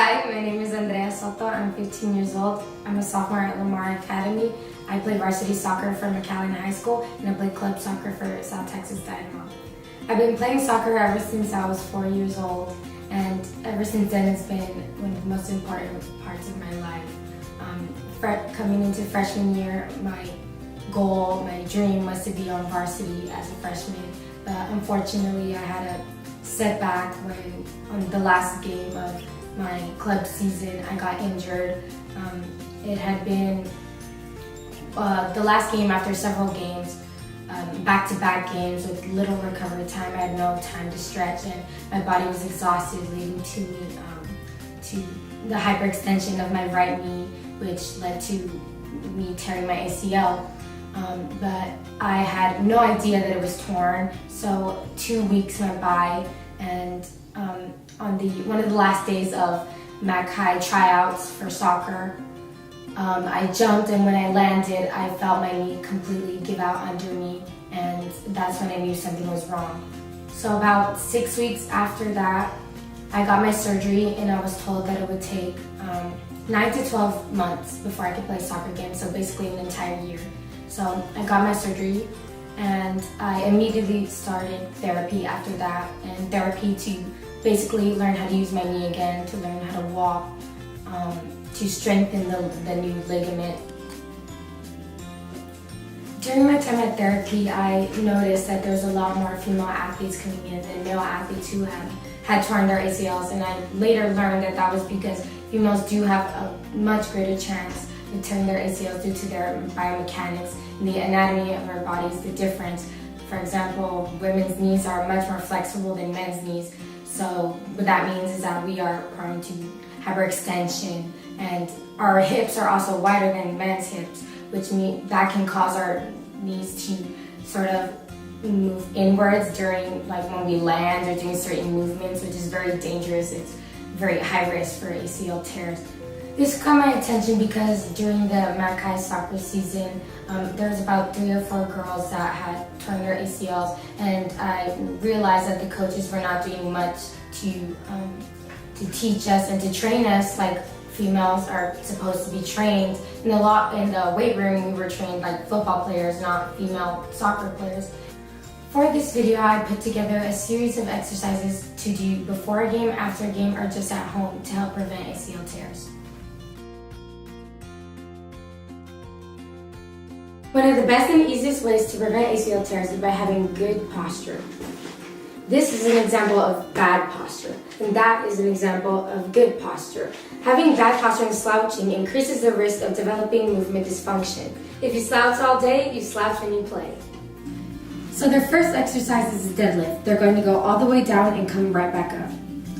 Hi, my name is Andrea Soto. I'm 15 years old. I'm a sophomore at Lamar Academy. I play varsity soccer for McAllen High School, and I play club soccer for South Texas Dynamo. I've been playing soccer ever since I was 4 years old, and ever since then it's been one of the most important parts of my life. Coming into freshman year, my goal, my dream was to be on varsity as a freshman, but unfortunately I had a setback when on the last game of my club season I got injured. It had been the last game after several games, back-to-back games with little recovery time. I had no time to stretch and my body was exhausted, leading to me to the hyperextension of my right knee, which led to me tearing my ACL. But I had no idea that it was torn, so 2 weeks went by, and on one of the last days of Mac High tryouts for soccer, I jumped, and when I landed, I felt my knee completely give out under me, and that's when I knew something was wrong. So about 6 weeks after that, I got my surgery, and I was told that it would take 9 to 12 months before I could play soccer again, so basically an entire year. So I got my surgery, and I immediately started therapy after that, and therapy to basically learn how to use my knee again, to learn how to walk, to strengthen the new ligament. During my time at therapy, I noticed that there's a lot more female athletes coming in than male athletes who had torn their ACLs, and I later learned that that was because females do have a much greater chance of tearing their ACLs due to their biomechanics and the anatomy of our bodies, the difference. For example, women's knees are much more flexible than men's knees, so what that means is that we are prone to hyperextension, and our hips are also wider than men's hips, which means that can cause our knees to sort of move inwards during, like when we land or doing certain movements, which is very dangerous. It's very high risk for ACL tears. This caught my attention because during the Mac High soccer season, there was about 3 or 4 girls that had torn their ACLs, and I realized that the coaches were not doing much to teach us and to train us like females are supposed to be trained. In the weight room, we were trained like football players, not female soccer players. For this video, I put together a series of exercises to do before a game, after a game, or just at home to help prevent ACL tears. One of the best and easiest ways to prevent ACL tears is by having good posture. This is an example of bad posture, and that is an example of good posture. Having bad posture and slouching increases the risk of developing movement dysfunction. If you slouch all day, you slouch when you play. So their first exercise is a deadlift. They're going to go all the way down and come right back up,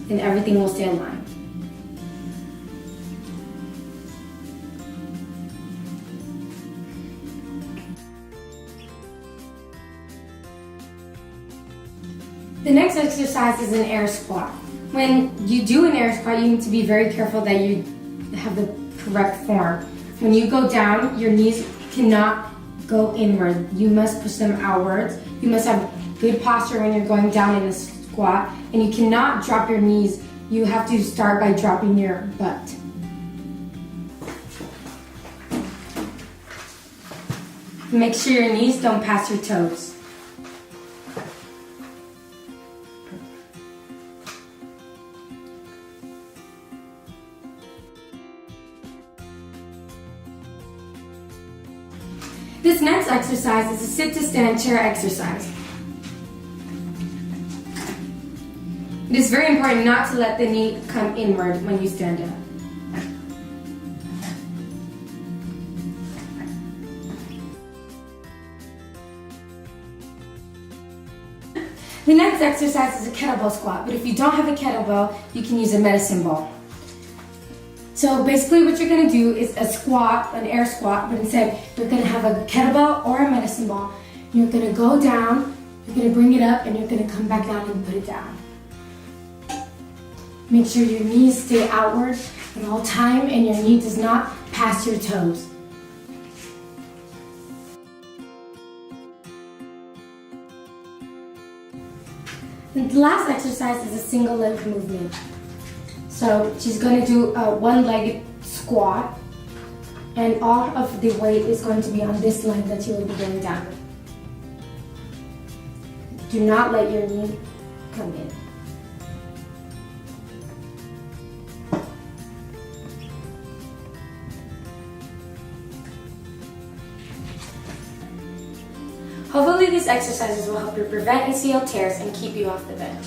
and everything will stay in line. The next exercise is an air squat. When you do an air squat, you need to be very careful that you have the correct form. When you go down, your knees cannot go inward. You must push them outwards. You must have good posture when you're going down in a squat, and you cannot drop your knees. You have to start by dropping your butt. Make sure your knees don't pass your toes. This next exercise is a sit-to-stand chair exercise. It is very important not to let the knee come inward when you stand up. The next exercise is a kettlebell squat, but if you don't have a kettlebell, you can use a medicine ball. So basically what you're going to do is a squat, an air squat, but instead you're going to have a kettlebell or a medicine ball. You're going to go down, you're going to bring it up, and you're going to come back down and put it down. Make sure your knees stay outward at all time and your knee does not pass your toes. And the last exercise is a single leg movement. So she's going to do a one-legged squat, and all of the weight is going to be on this leg that you will be going down. Do not let your knee come in. Hopefully these exercises will help you prevent ACL tears and keep you off the bench.